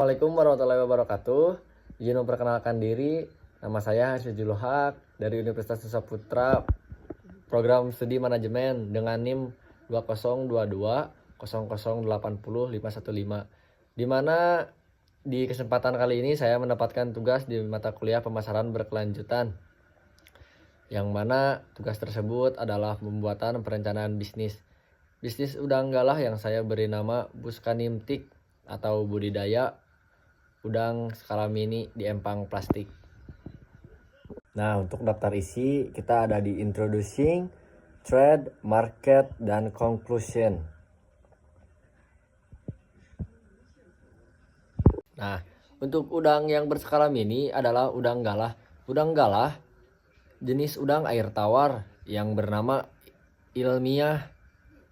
Assalamualaikum warahmatullahi wabarakatuh. Izin memperkenalkan diri, nama saya Hasjul Haq dari Universitas Nusa Putra, program studi manajemen dengan NIM 202200805115, di mana di kesempatan kali ini saya mendapatkan tugas di mata kuliah pemasaran berkelanjutan, yang mana tugas tersebut adalah pembuatan perencanaan bisnis udang galah yang saya beri nama Buskanimtik atau budidaya udang skala mini di empang plastik. Nah, untuk daftar isi kita ada di Introducing, Trade, Market, dan Conclusion. Nah, untuk udang yang berskala mini adalah udang galah. Udang galah jenis udang air tawar yang bernama ilmiah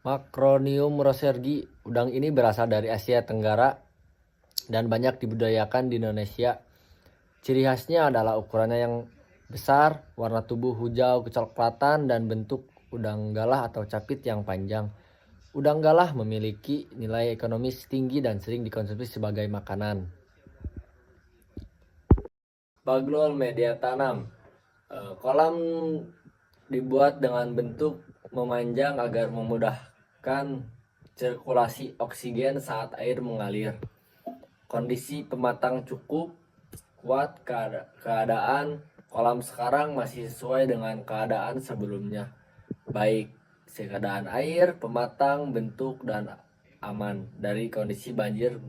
Macronium rosergi. Udang ini berasal dari Asia Tenggara dan banyak dibudidayakan di Indonesia. Ciri khasnya adalah ukurannya yang besar, warna tubuh hijau kecoklatan, dan bentuk udang galah atau capit yang panjang. Udang galah memiliki nilai ekonomis tinggi dan sering dikonsumsi sebagai makanan. Baglol media tanam. Kolam dibuat dengan bentuk memanjang agar memudahkan sirkulasi oksigen saat air mengalir. Kondisi pematang cukup kuat, keadaan kolam sekarang masih sesuai dengan keadaan sebelumnya, baik keadaan air, pematang, bentuk, dan aman dari kondisi banjir,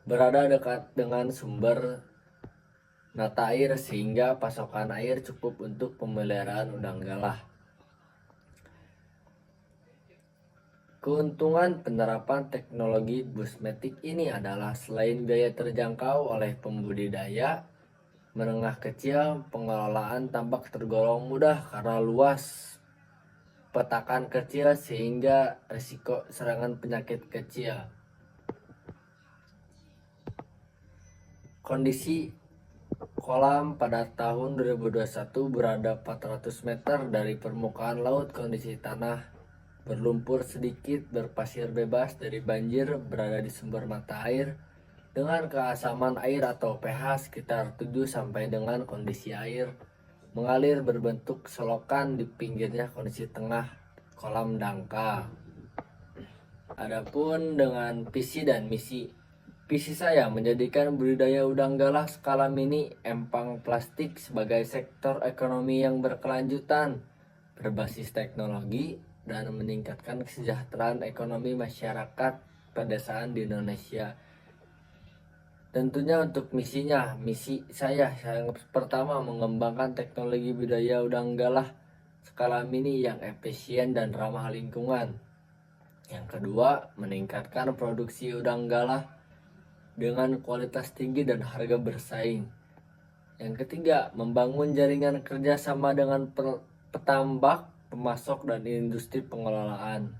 berada dekat dengan sumber mata air sehingga pasokan air cukup untuk pemeliharaan udang galah. Keuntungan penerapan teknologi Busmetik ini adalah selain biaya terjangkau oleh pembudidaya menengah kecil, pengelolaan tambak tergolong mudah karena luas petakan kecil sehingga risiko serangan penyakit kecil. Kondisi kolam pada tahun 2021 berada 400 meter dari permukaan laut. Kondisi tanah berlumpur sedikit, berpasir bebas dari banjir, berada di sumber mata air dengan keasaman air atau pH sekitar 7 sampai dengan kondisi air mengalir berbentuk selokan di pinggirnya. Kondisi tengah kolam dangkal. Adapun dengan visi dan misi, visi saya menjadikan budidaya udang galah skala mini empang plastik sebagai sektor ekonomi yang berkelanjutan, berbasis teknologi, dan meningkatkan kesejahteraan ekonomi masyarakat pedesaan di Indonesia. Tentunya untuk misinya, misi saya yang pertama mengembangkan teknologi budidaya udang galah skala mini yang efisien dan ramah lingkungan. Yang kedua, meningkatkan produksi udang galah dengan kualitas tinggi dan harga bersaing. Yang ketiga, membangun jaringan kerjasama dengan petambak, pemasok, dan industri pengelolaan.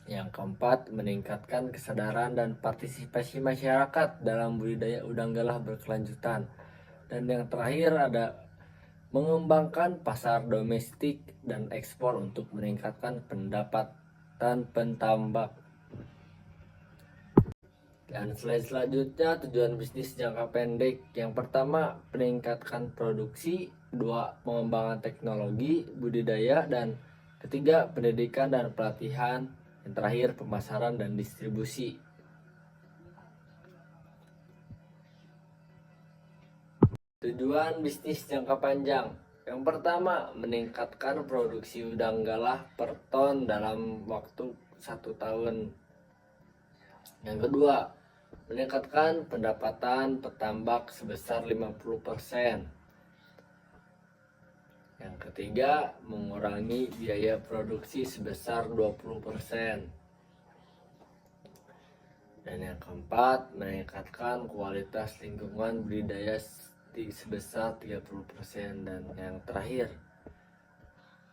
Yang keempat, meningkatkan kesadaran dan partisipasi masyarakat dalam budidaya udang galah berkelanjutan. Dan yang terakhir ada mengembangkan pasar domestik dan ekspor untuk meningkatkan pendapatan pentambak. Dan slide selanjutnya, tujuan bisnis jangka pendek. Yang pertama, meningkatkan produksi. Dua, pengembangan teknologi budidaya. Dan ketiga, pendidikan dan pelatihan. Yang terakhir, pemasaran dan distribusi. Tujuan bisnis jangka panjang. Yang pertama, meningkatkan produksi udang galah per ton dalam waktu 1 tahun. Yang kedua, meningkatkan pendapatan petambak sebesar 50%. Yang ketiga, mengurangi biaya produksi sebesar 20%. Dan yang keempat, meningkatkan kualitas lingkungan budidaya sebesar 30%. Dan yang terakhir,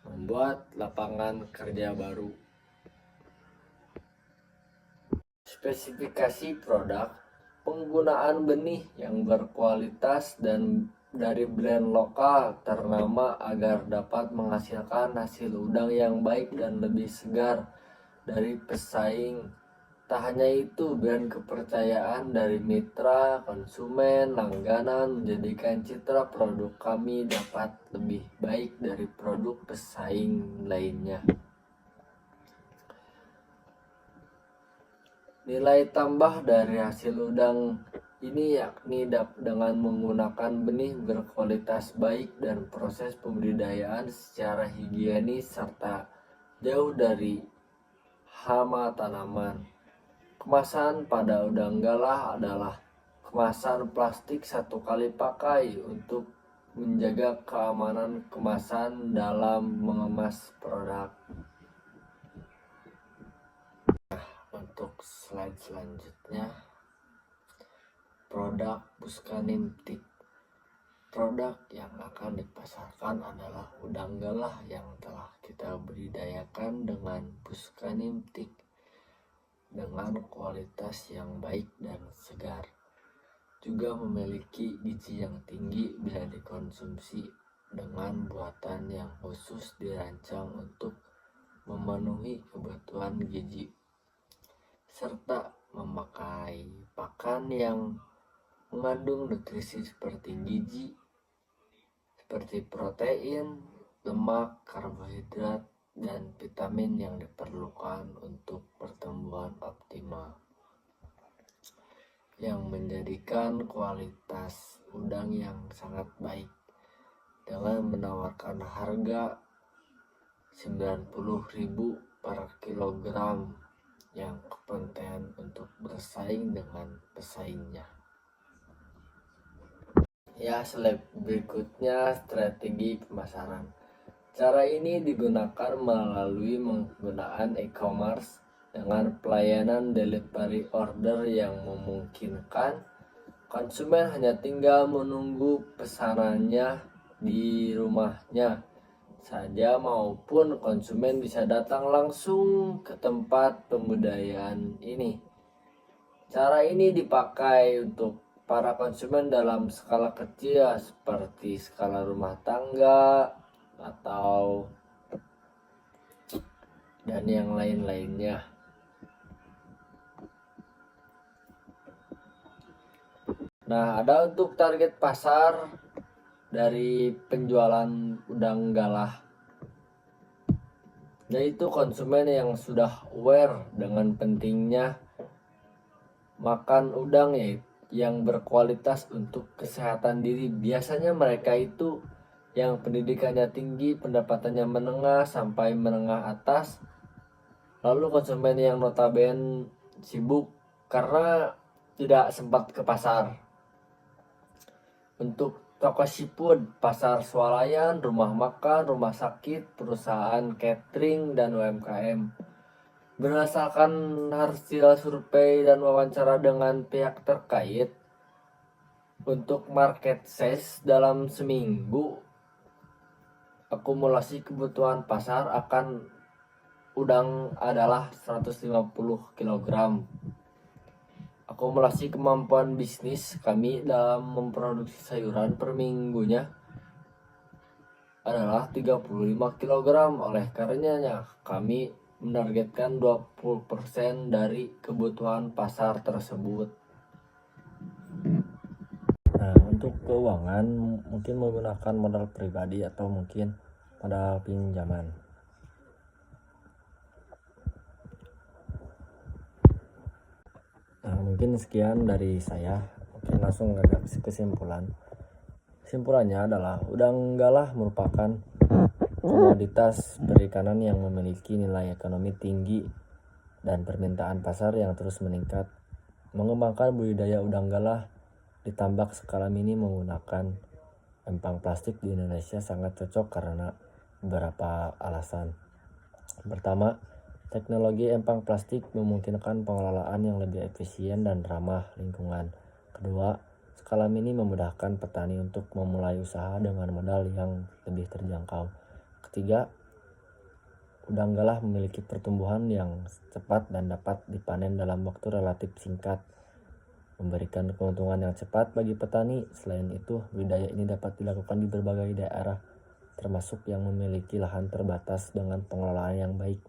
membuat lapangan kerja baru. Spesifikasi produk, penggunaan benih yang berkualitas dan dari brand lokal ternama agar dapat menghasilkan hasil udang yang baik dan lebih segar dari pesaing Tak hanya itu, brand kepercayaan dari mitra, konsumen, langganan menjadikan citra produk kami dapat lebih baik dari produk pesaing lainnya. Nilai tambah dari hasil udang ini yakni dengan menggunakan benih berkualitas baik dan proses pembudidayaan secara higienis serta jauh dari hama tanaman. Kemasan pada udang galah adalah kemasan plastik satu kali pakai untuk menjaga keamanan kemasan dalam mengemas produk. Untuk slide selanjutnya, produk Buscaniptik. Produk yang akan dipasarkan adalah udang galah yang telah kita budidayakan dengan Buscaniptik dengan kualitas yang baik dan segar. Juga memiliki gizi yang tinggi bila dikonsumsi dengan buatan yang khusus dirancang untuk memenuhi kebutuhan gizi, serta memakai pakan yang mengandung nutrisi seperti gizi, seperti protein, lemak, karbohidrat, dan vitamin yang diperlukan untuk pertumbuhan optimal, yang menjadikan kualitas udang yang sangat baik dengan menawarkan harga 90.000 per kilogram yang kompeten untuk bersaing dengan pesaingnya. Ya, slide berikutnya strategi pemasaran. Cara ini digunakan melalui penggunaan e-commerce dengan pelayanan delivery order yang memungkinkan konsumen hanya tinggal menunggu pesanannya di rumahnya saja maupun konsumen bisa datang langsung ke tempat pembudidayaan ini. Cara ini dipakai untuk para konsumen dalam skala kecil seperti skala rumah tangga atau dan yang lain-lainnya. Nah, ada untuk target pasar dari penjualan udang galah, yaitu konsumen yang sudah aware dengan pentingnya makan udang yang berkualitas untuk kesehatan diri. Biasanya mereka itu yang pendidikannya tinggi, pendapatannya menengah sampai menengah atas, lalu konsumen yang notabene sibuk karena tidak sempat ke pasar. Untuk toko seafood, pasar swalayan, rumah makan, rumah sakit, perusahaan catering, dan UMKM. Berdasarkan hasil survei dan wawancara dengan pihak terkait, untuk market size dalam seminggu, akumulasi kebutuhan pasar akan udang adalah 150 kg. Akumulasi kemampuan bisnis kami dalam memproduksi sayuran per minggunya adalah 35 kg. Oleh karenanya kami menargetkan 20% dari kebutuhan pasar tersebut. Nah, untuk keuangan mungkin menggunakan modal pribadi atau mungkin modal pinjaman. Nah, mungkin sekian dari saya. Mungkin langsung ke kesimpulan. Kesimpulannya adalah udang galah merupakan komoditas perikanan yang memiliki nilai ekonomi tinggi dan permintaan pasar yang terus meningkat. Mengembangkan budidaya udang galah di tambak skala mini menggunakan empang plastik di Indonesia sangat cocok karena beberapa alasan. Pertama, teknologi empang plastik memungkinkan pengelolaan yang lebih efisien dan ramah lingkungan. Kedua, skala mini memudahkan petani untuk memulai usaha dengan modal yang lebih terjangkau. Ketiga, udang galah memiliki pertumbuhan yang cepat dan dapat dipanen dalam waktu relatif singkat, memberikan keuntungan yang cepat bagi petani. Selain itu, budidaya ini dapat dilakukan di berbagai daerah, termasuk yang memiliki lahan terbatas dengan pengelolaan yang baik.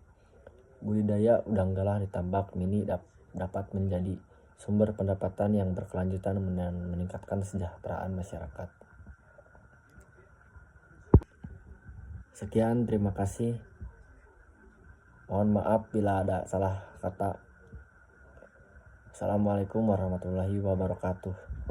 Budidaya udang galah di tambak mini dapat menjadi sumber pendapatan yang berkelanjutan dan meningkatkan kesejahteraan masyarakat. Sekian, terima kasih. Mohon maaf bila ada salah kata. Assalamualaikum warahmatullahi wabarakatuh.